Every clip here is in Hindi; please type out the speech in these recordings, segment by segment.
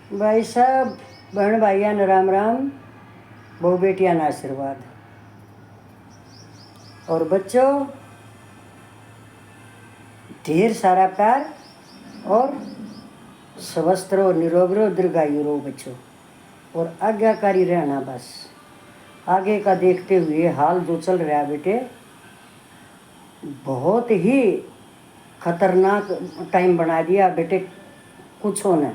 भाई साहब, बहन भाइया न राम राम, बहु बेटिया न आशीर्वाद। और बच्चों, ढेर सारा प्यार और स्वस्थ रहो, निरोग रहो, दीर्घायु रहो बच्चों, और आज्ञाकारी रहना बस। आगे का देखते हुए हाल जो चल रहा है बेटे, बहुत ही खतरनाक टाइम बना दिया बेटे। कुछ होना,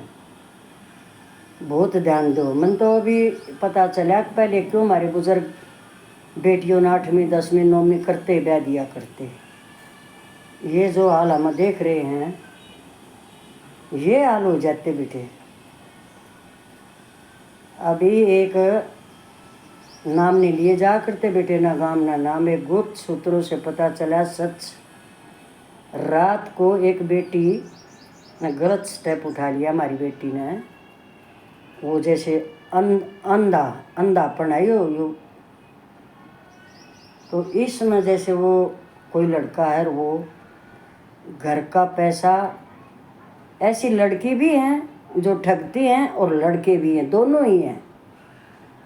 बहुत ध्यान दो। मन तो अभी पता चला कि पहले क्यों हमारे बुजुर्ग बेटियों ने 8वीं 10वीं 9वीं करते ब्याह दिया करते। ये जो हाल हम देख रहे हैं, ये हाल हो जाते बेटे। अभी एक नाम नहीं लिए जा करते बेटे, ना गांव ना नाम। एक गुप्त सूत्रों से पता चला सच। रात को एक बेटी ने गलत स्टेप उठा लिया, हमारी बेटी ने। वो जैसे अंधापन आई हो। तो इसमें जैसे वो कोई लड़का है, वो घर का पैसा, ऐसी लड़की भी हैं जो ठगती हैं और लड़के भी हैं, दोनों ही हैं।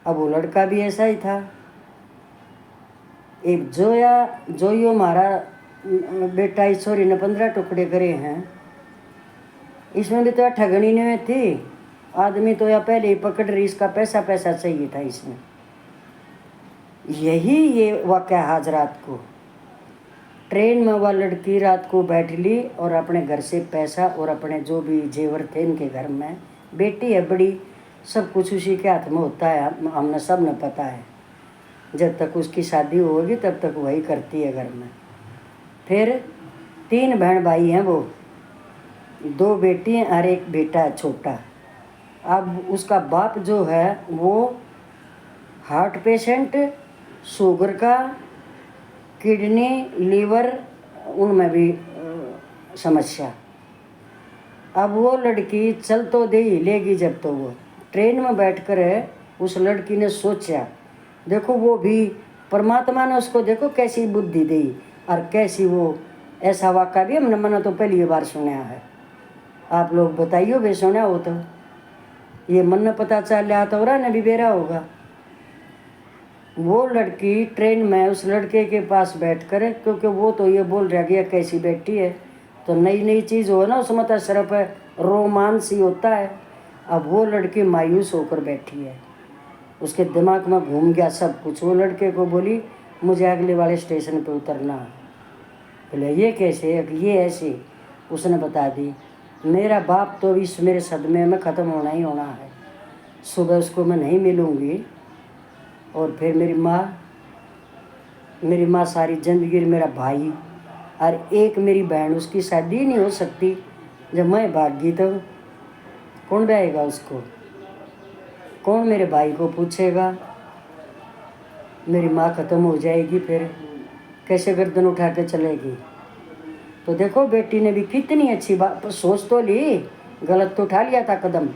अब वो लड़का भी ऐसा ही था। एक जोयो मारा बेटा, ईश्वरी ने 15 टुकड़े करे हैं। इसमें भी तो ठगनी नहीं थी। आदमी तो या पहले ही पकड़ रही, इसका पैसा चाहिए था इसमें। यही ये वाक़या आज रात को ट्रेन में वह लड़की रात को बैठ ली और अपने घर से पैसा और अपने जो भी जेवर थे इनके घर में। बेटी है बड़ी, सब कुछ उसी के हाथ में होता है, हमने सब ने पता है। जब तक उसकी शादी होगी तब तक वही करती है घर में। फिर 3 बहन भाई हैं, वो 2 बेटी हैं और एक बेटा है छोटा। अब उसका बाप जो है वो हार्ट पेशेंट, शुगर का, किडनी, लीवर, उनमें भी समस्या। अब वो लड़की चल तो दे ही लेगी। जब तो वो ट्रेन में बैठकर उस लड़की ने सोचा, देखो वो भी परमात्मा ने उसको देखो कैसी बुद्धि दी, और कैसी वो, ऐसा वाक़ा भी हमने मना तो पहली बार सुना है। आप लोग बताइए वे सुना हो तो। ये मन न पता चल रहा तो रहा न भी बेरा होगा। वो लड़की ट्रेन में उस लड़के के पास बैठकर, क्योंकि वो तो ये बोल रहा गया कैसी बैठी है, तो नई नई चीज़ हो ना, उसमें तो सिर्फ रोमांस ही होता है। अब वो लड़की मायूस होकर बैठी है, उसके दिमाग में घूम गया सब कुछ। वो लड़के को बोली, मुझे अगले वाले स्टेशन पे उतरना है। बोले ये कैसे, ये ऐसे। उसने बता दी, मेरा बाप तो इस मेरे सदमे में ख़त्म होना ही होना है। सुबह उसको मैं नहीं मिलूँगी, और फिर मेरी माँ सारी ज़िंदगी, मेरा भाई और एक मेरी बहन, उसकी शादी ही नहीं हो सकती। जब मैं भाग गई तो कौन ब्याएगा उसको, कौन मेरे भाई को पूछेगा। मेरी माँ ख़त्म हो जाएगी, फिर कैसे गर्दन उठा के चलेगी। तो देखो बेटी ने भी कितनी अच्छी बात सोच तो ली, गलत तो उठा लिया था कदम,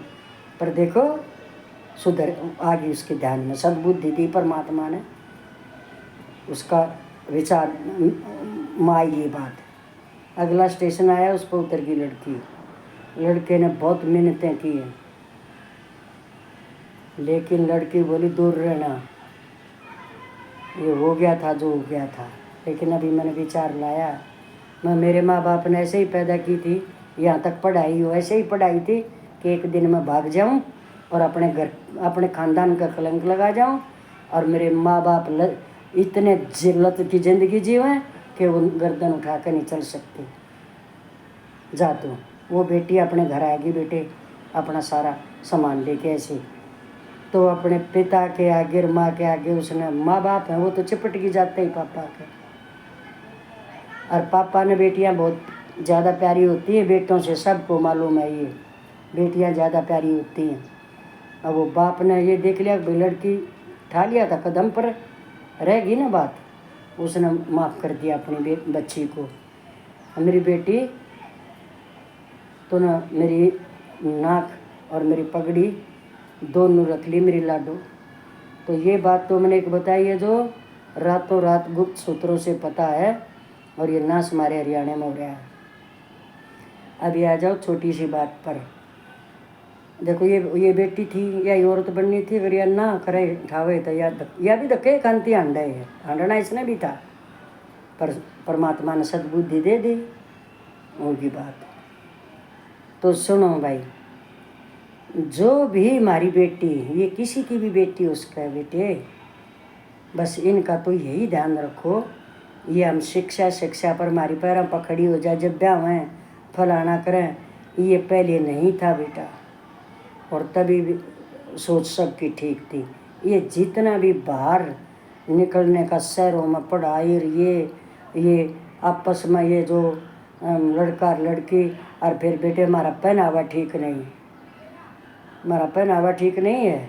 पर देखो सुधर आगे। उसके ध्यान में सद्बुद्धि दी परमात्मा ने, उसका विचार माँ ये बात। अगला स्टेशन आया, उस पर उतर गई लड़की। लड़के ने बहुत मिन्नतें की हैं, लेकिन लड़की बोली दूर रहना, ये हो गया था जो हो गया था। लेकिन अभी मैंने विचार लाया, मैं मेरे माँ बाप ने ऐसे ही पैदा की थी, यहाँ तक पढ़ाई हो ऐसे ही पढ़ाई थी कि एक दिन मैं भाग जाऊँ और अपने घर, अपने ख़ानदान का कलंक लगा जाऊँ, और मेरे माँ बाप इतने जिल्लत की ज़िंदगी जीवें कि वो गर्दन उठा कर नहीं चल सकती। जा तो वो बेटी अपने घर आएगी बेटे, अपना सारा सामान लेके ऐसे। तो अपने पिता के आगे और माँ के आगे उसने, माँ बाप हैं वो तो चिपट के जाते ही पापा के, और पापा ने बेटियां बहुत ज़्यादा प्यारी होती हैं बेटों से, सबको मालूम है ये, बेटियां ज़्यादा प्यारी होती हैं। अब वो बाप ने ये देख लिया कि लड़की उठा लिया था कदम पर, रहेगी ना बात, उसने माफ़ कर दिया अपनी बच्ची को। मेरी बेटी तो ना, मेरी नाक और मेरी पगड़ी दोनों रख ली मेरी लाडो। तो ये बात तो मैंने एक बताई है जो रातों रात गुप्त सूत्रों से पता है, और ये नाश हमारे हरियाणा में हो रहा है। अभी आ जाओ छोटी सी बात पर। देखो ये बेटी थी या ये औरत बननी थी, अगर यह ना करे ठावे तो या भी धक्के खानती हांडा है, हांडना इसने भी था, पर परमात्मा ने सद्बुद्धि दे दी, उनकी बात। तो सुनो भाई, जो भी हमारी बेटी, ये किसी की भी बेटी उसका बेटे, बस इनका तो यही ध्यान रखो, ये हम शिक्षा पर हमारी पैरों पर खड़ी हो जाए, जब ब्याह हुए फलाना करें, ये पहले नहीं था बेटा, और तभी भी सोच सबकी ठीक थी। ये जितना भी बाहर निकलने का, शहरों में पढ़ाई, ये आपस में ये जो लड़का लड़की, और फिर बेटे हमारा पहनावा ठीक नहीं, हमारा पहनावा ठीक नहीं है,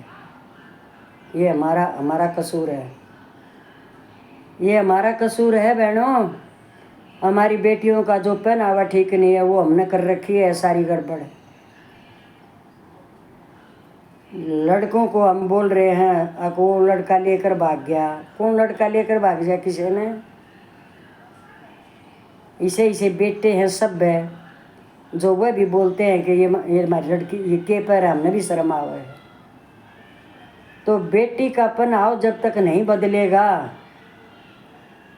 ये हमारा कसूर है, ये हमारा कसूर है बहनों। हमारी बेटियों का जो पहनावा ठीक नहीं है वो हमने कर रखी है सारी गड़बड़। लड़कों को हम बोल रहे हैं अब वो लड़का लेकर भाग गया, कौन लड़का लेकर भाग गया किसी ने? इसे बेटे हैं सब है, जो वह भी बोलते हैं कि ये हमारी लड़की, ये के पर है, हमने भी शर्म आवा है। तो बेटी का पहनाव जब तक नहीं बदलेगा,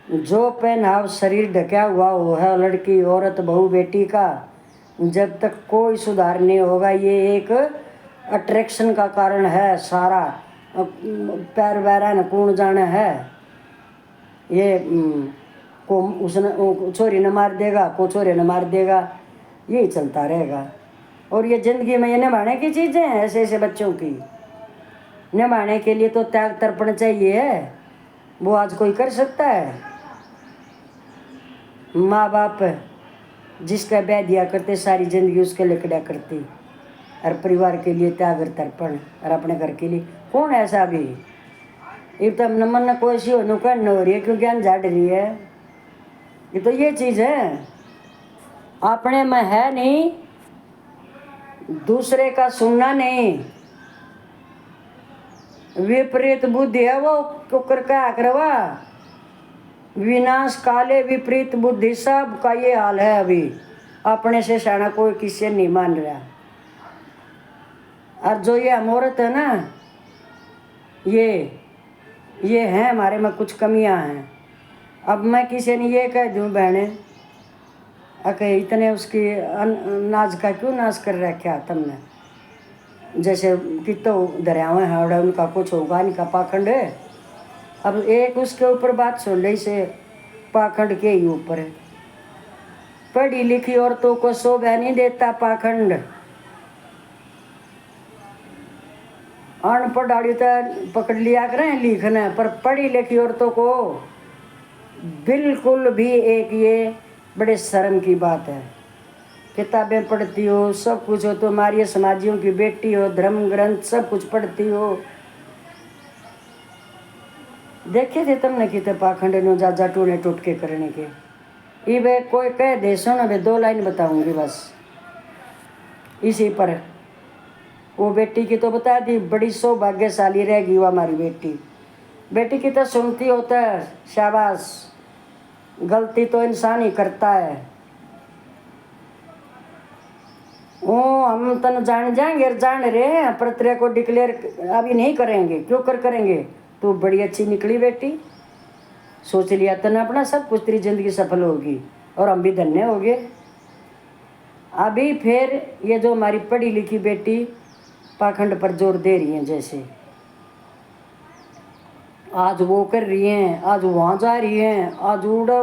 जो पहनाव शरीर ढका हुआ वो है लड़की औरत बहू बेटी का, जब तक कोई सुधार नहीं होगा, ये एक अट्रैक्शन का कारण है सारा, पैर वैरा न कौन जाना है, ये को उसने छोरी न मार देगा, को छोरे न मार देगा, यही चलता रहेगा। और ये ज़िंदगी में ये निभाने की चीज़ें हैं, ऐसे बच्चों की निभाने के लिए तो त्याग तर्पण चाहिए है, वो आज कोई कर सकता है? माँ बाप जिसका ब्याह दिया करते सारी ज़िंदगी उसके लिए कड़ा करती, और परिवार के लिए त्याग तर्पण, और अपने घर के लिए कौन ऐसा भी? ये तो मन न कोई सी नुकसान न हो रही है क्योंकि ज्ञान झाड़ रही है, ये तो ये चीज़ है, अपने में है नहीं, दूसरे का सुनना नहीं, विपरीत बुद्धि है वो कुकर का करवा, विनाश काले विपरीत बुद्धि, सब का ये हाल है अभी, अपने से शाना कोई किसी नहीं मान रहा। और जो ये अमौरत है ना, ये हैं हमारे में कुछ कमियां हैं। अब मैं किसी ने ये कह दूं बहने अके इतने उसकी नाज का क्यों नाश कर रखा तुमने, जैसे कि तो दरियावें हावड़ा उनका कुछ होगा इनका पाखंड है। अब एक उसके ऊपर बात सुन रही से पाखंड के ही ऊपर है, पढ़ी लिखी औरतों को शोभा नहीं देता पाखंड, अनपढ़ आड़ी तो पकड़ लिया करें लिखना, पर पढ़ी लिखी औरतों को बिल्कुल भी एक ये बड़े शर्म की बात है। किताबें पढ़ती हो, सब कुछ हो, तुम्हारी समाजियों की बेटी हो, धर्म ग्रंथ सब कुछ पढ़ती हो, देखे थे तुमने कितने पाखंड नो जा टूने टुटके करने के। ये वे कोई कह दे सुनो, वे 2 लाइन बताऊंगी बस इसी पर। वो बेटी की तो बता दी, बड़ी सौभाग्यशाली रहेगी वो हमारी बेटी। बेटी की तो सुनती होता है शाबाश, गलती तो इंसान ही करता है, वो हम तन जान जाएंगे, जान रहे हैं, पर तेरे को डिक्लेयर अभी नहीं करेंगे, क्यों करेंगे? तू बड़ी अच्छी निकली बेटी, सोच लिया तन अपना सब कुछ, तेरी जिंदगी सफल होगी और हम भी धन्य हो गए। अभी फिर ये जो हमारी पढ़ी लिखी बेटी पाखंड पर जोर दे रही हैं, जैसे आज वो कर रही हैं, आज वहाँ जा रही हैं, आज उड़ा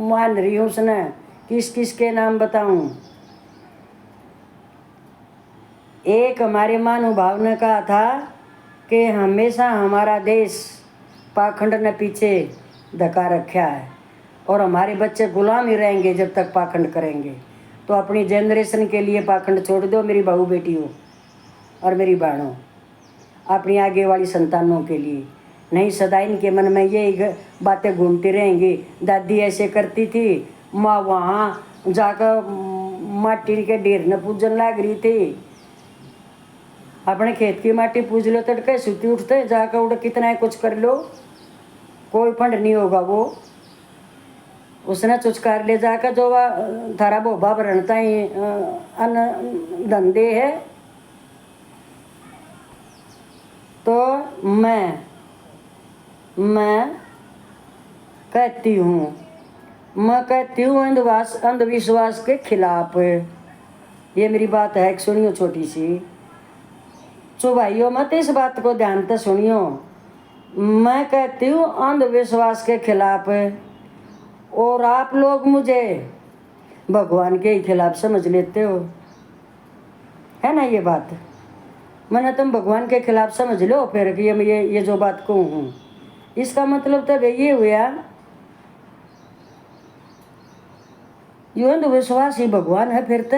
मान रही हूँ उसने, किस किस के नाम बताऊँ। एक हमारे महानुभाव ने कहा था कि हमेशा हमारा देश पाखंड ने पीछे धक्का रखा है और हमारे बच्चे गुलाम ही रहेंगे जब तक पाखंड करेंगे। तो अपनी जनरेशन के लिए पाखंड छोड़ दो मेरी बहू बेटियों और मेरी बहनों, अपनी आगे वाली संतानों के लिए नहीं। सदा इनके मन में ये बातें घूमती रहेंगी, दादी ऐसे करती थी, माँ वहाँ जाकर माटी के ढेर न पूजन लग रही थी, अपने खेत की माटी पूज लो तड़के सुती उठते, जाकर उड़ कितना कुछ कर लो, कोई फंड नहीं होगा। वो उसने चुचकार ले जाकर जो वह थारा बोबा भरणता ही अन्न धंधे है, तो मैं कहती हूँ अंधविश्वास के खिलाफ। ये मेरी बात है, सुनियो छोटी सी, चुभाइयो मत, इस बात को ध्यान से सुनियो। मैं कहती हूँ अंधविश्वास के खिलाफ, और आप लोग मुझे भगवान के ही खिलाफ समझ लेते हो, है ना ये बात। मैंने तुम भगवान के खिलाफ समझ लो फिर कि ये जो बात कहूँ हूँ, इसका मतलब तब ये हुआ यो अंधविश्वास ही भगवान है फिर तो।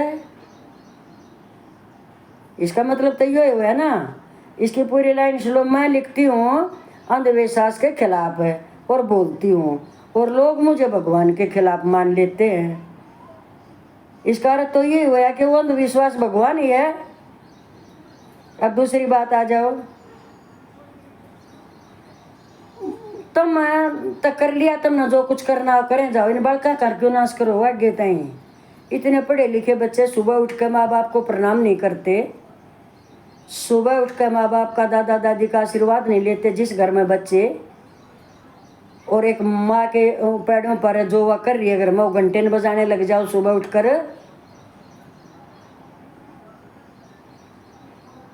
इसका मतलब तो ये हुआ ना। इसकी पूरी लाइन सुनो। मैं लिखती हूँ अंधविश्वास के खिलाफ है और बोलती हूँ, और लोग मुझे भगवान के खिलाफ मान लेते हैं। इसका अर्थ तो ये हुआ कि वो अंधविश्वास भगवान ही है। अब दूसरी बात आ जाओ। तुम तो कर लिया तुमने जो कुछ करना हो, करें जाओ, इन बड़का कर क्यों नाश करो आगे तई। इतने पढ़े लिखे बच्चे सुबह उठ के माँ बाप को प्रणाम नहीं करते, सुबह उठ के माँ बाप का दादा दादी का आशीर्वाद नहीं लेते। जिस घर में बच्चे और एक माँ के पैरों पर जो वह कर रही है, घर में वो घंटे न बजाने लग जाओ सुबह उठकर,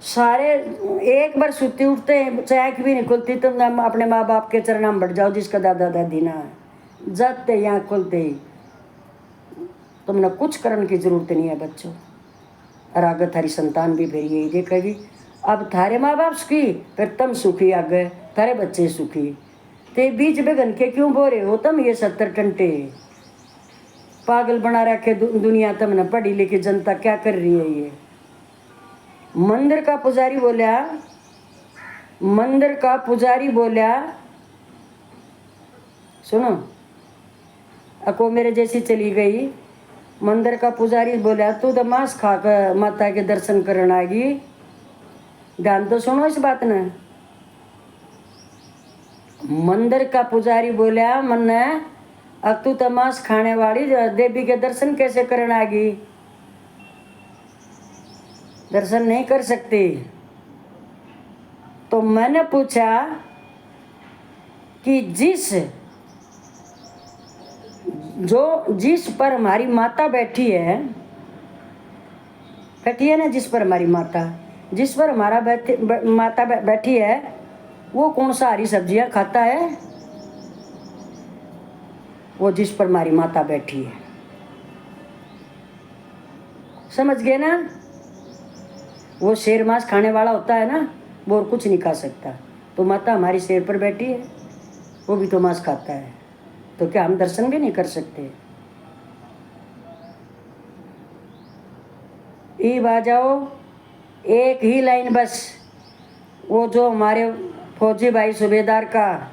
सारे एक बार सुती उठते हैं, चाय भी नहीं खुलती, तुम अपने माँ बाप के चरणों में बैठ जाओ जिसका दादा दादी ना है। जाते यहाँ खुलते ही तुमने कुछ करने की जरूरत नहीं है बच्चों। और आगे थारी संतान भी फिर यही देखेगी। अब थारे माँ बाप सुखी, फिर तुम सुखी, आगे थारे बच्चे सुखी। ते बीच बेगन के क्यों बोरे हो तुम ये 70 टंटे पागल बना रखे दुनिया। तुमने पढ़ी लिखी जनता क्या कर रही है ये। मंदिर का पुजारी बोला सुनो, अको मेरे जैसी चली गई। मंदिर का पुजारी बोला तू तो मांस खा कर माता के दर्शन करने आएगी। ध्यान तो सुनो इस बात ने। मंदिर का पुजारी बोला मन्ने अब तू तो मांस खाने वाली देवी के दर्शन कैसे करने आएगी, दर्शन नहीं कर सकती। तो मैंने पूछा कि जिस पर हमारी माता बैठी है ना, जिस पर हमारी माता, जिस पर हमारा माता बैठी है, वो कौन सा हरी सब्जियां खाता है? वो जिस पर हमारी माता बैठी है। समझ गए ना? वो शेर मांस खाने वाला होता है ना, वो और कुछ नहीं खा सकता। तो माता हमारी शेर पर बैठी है, वो भी तो मांस खाता है, तो क्या हम दर्शन भी नहीं कर सकते? ईब आ जाओ, एक ही लाइन बस। वो जो हमारे फौजी भाई सूबेदार का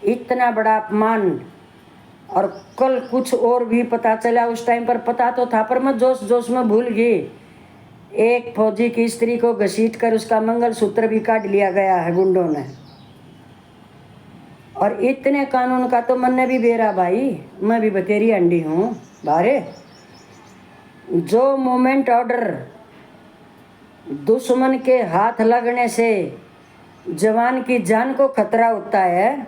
इतना बड़ा अपमान, और कल कुछ और भी पता चला, उस टाइम पर पता तो था पर मैं जोश जोश में भूल गई। एक फौजी की स्त्री को घसीट कर उसका मंगलसूत्र भी काट लिया गया है गुंडों ने। और इतने कानून का तो मन ने भी बेरा भाई, मैं भी बतेरी अंडी हूँ बारे। जो मूवमेंट ऑर्डर दुश्मन के हाथ लगने से जवान की जान को खतरा होता है,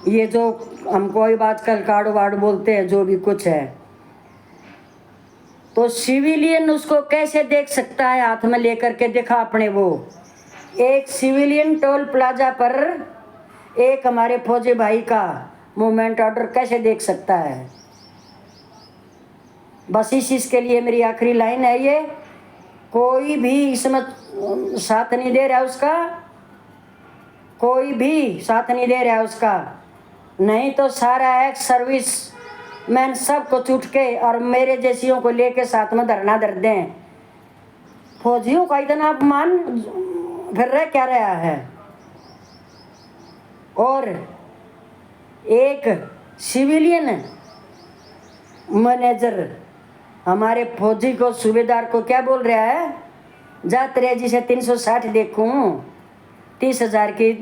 ये जो हमको आजकल कार्ड वार्ड बोलते हैं, जो भी कुछ है, तो सिविलियन उसको कैसे देख सकता है? हाथ में लेकर के देखा अपने। वो एक सिविलियन टोल प्लाजा पर एक हमारे फौजी भाई का मूवमेंट ऑर्डर कैसे देख सकता है? बस इस चीज़ के लिए मेरी आखिरी लाइन है ये, कोई भी इसमें साथ नहीं दे रहा उसका, कोई भी साथ नहीं दे रहा उसका, नहीं तो सारा एक्स सर्विस मैन सबको छूट के और मेरे जैसियों को लेके साथ में धरना धर दें। फौजियों का इतना अपमान फिर रह क्या रहा है? और एक सिविलियन मैनेजर हमारे फौजी को, सूबेदार को क्या बोल रहा है? जा तेरे जी से 360 देखूं, 30,000 की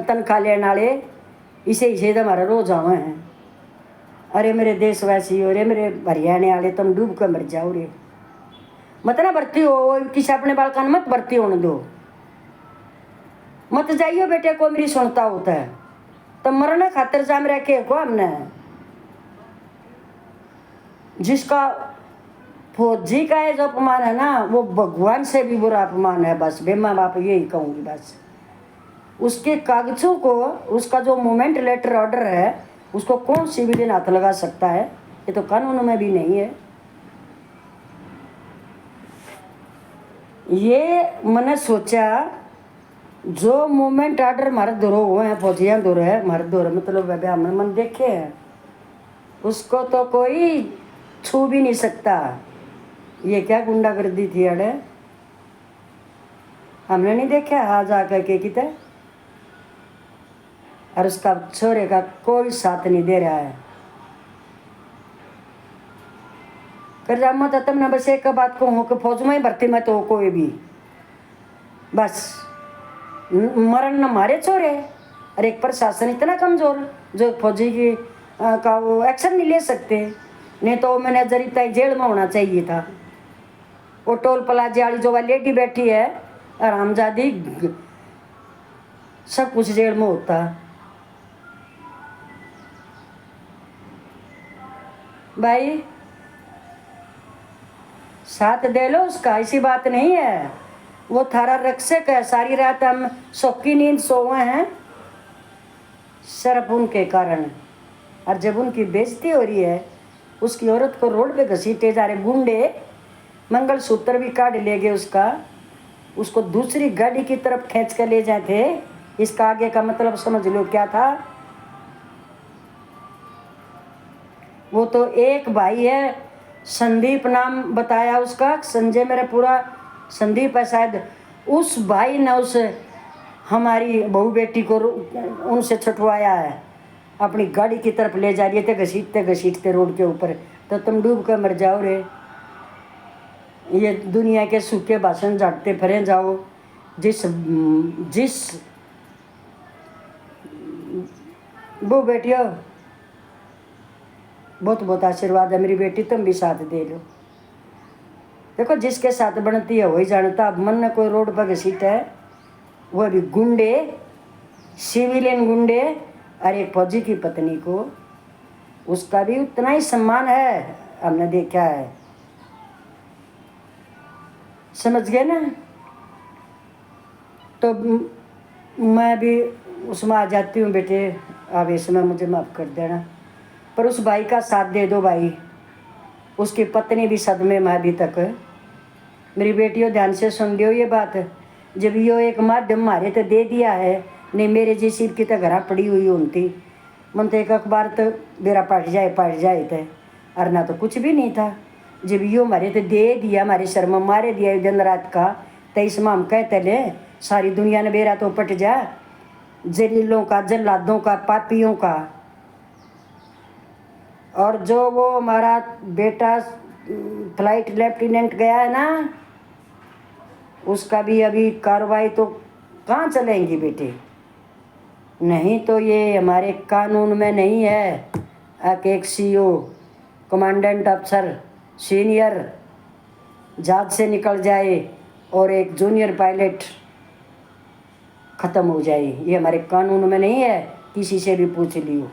तनख्वाह लेने वाले इसे तो हमारा रोज आवे हैं। अरे मेरे देशवासी, अरे मेरे हरियाणा वाले, तुम डूब कर मर जाओ रे। मत ना भर्ती हो, किसी अपने बालकान मत भर्ती होने दो। मत जाइयो बेटे को मेरी सुनता होता है तो मरने खातिर जाम रखे को हमने। जिसका फौजी का है जो अपमान है ना वो भगवान से भी बुरा अपमान है। बस बे माँ बाप यही कहूँगी। बस उसके कागजों को, उसका जो मूवमेंट लेटर ऑर्डर है उसको कौन सिविलियन हाथ लगा सकता है? ये तो कानून में भी नहीं है। ये मैंने सोचा जो मूवमेंट ऑर्डर मारे दूर हुए हैं, फौजियाँ दूर है मारे दूर, मतलब हमने मन देखे हैं, उसको तो कोई छू भी नहीं सकता। ये क्या गुंडागर्दी थी अड़े, हमने नहीं देखा हाँ जाकर के कितने। और उसका छोरे का कोई साथ नहीं दे रहा है। कर जा मत तुमने बस एक बात को हो कि फौज में ही भर्ती में तो कोई भी बस मरण न मारे छोरे। और एक प्रशासन इतना कमजोर जो फौजी की का वो एक्शन नहीं ले सकते। नहीं तो मैनेजर इतना जेल में होना चाहिए था। वो टोल प्लाजा वाली जो लेडी बैठी है हरामजादी, सब कुछ जेल में होता। भाई साथ दे लो उसका, ऐसी बात नहीं है। वो थारा रक्षक है। सारी रात हम सौखी नींद सोए हैं सिर्फ उनके कारण। और जब उनकी बेइज्जती हो रही है, उसकी औरत को रोड पे घसीटे जा रहे गुंडे, मंगलसूत्र भी काट ले गए उसका, उसको दूसरी गाड़ी की तरफ खींच कर ले जाए थे। इसका आगे का मतलब समझ लो क्या था। वो तो एक भाई है, संदीप नाम बताया उसका, संजय मेरा पूरा संदीप है शायद। उस भाई ने उस हमारी बहू बेटी को उनसे छुटवाया है। अपनी गाड़ी की तरफ ले जा रहे थे घसीटते घसीटते रोड के ऊपर। तो तुम डूब कर मर जाओ रे। ये दुनिया के सूखे भाषण झाड़ते फिरे जाओ। जिस वो बेटियों बहुत बहुत आशीर्वाद है मेरी बेटी, तुम भी साथ दे लो। देखो जिसके साथ बनती है वही जानता। अब मन में कोई रोड पर घसीटा है, वो भी गुंडे, सिविलियन गुंडे, और एक फौजी की पत्नी को, उसका भी उतना ही सम्मान है, हमने देखा है। समझ गए ना? तो मैं भी उसमें आ जाती हूँ बेटे, आवेश में मुझे माफ़ कर देना। पर उस भाई का साथ दे दो भाई। उसकी पत्नी भी सदमे में अभी तक। मेरी बेटियों ध्यान से सुन लियो ये बात। जब यो एक माध्यम मारे तो दे दिया है, नहीं मेरे जैसी की तो घर पड़ी हुई होती। मन तो एक अखबार तो मेरा पट जाए थे, और ना तो कुछ भी नहीं था। जब यो मारे तो दे दिया, हमारे सर में मारे दिया दिन रात का। तो इसमें हम कहते ले सारी दुनिया ने बेरा तो पट जा, जलीलों का, जल्लादों का, पापियों का। और जो वो हमारा बेटा फ्लाइट लेफ्टिनेंट गया है ना, उसका भी अभी कार्रवाई तो कहाँ चलेंगी बेटे। नहीं तो ये हमारे कानून में नहीं है कि एक सीओ, कमांडेंट अफसर, सीनियर जहाज से निकल जाए और एक जूनियर पायलट ख़त्म हो जाए। ये हमारे कानून में नहीं है, किसी से भी पूछ लियो।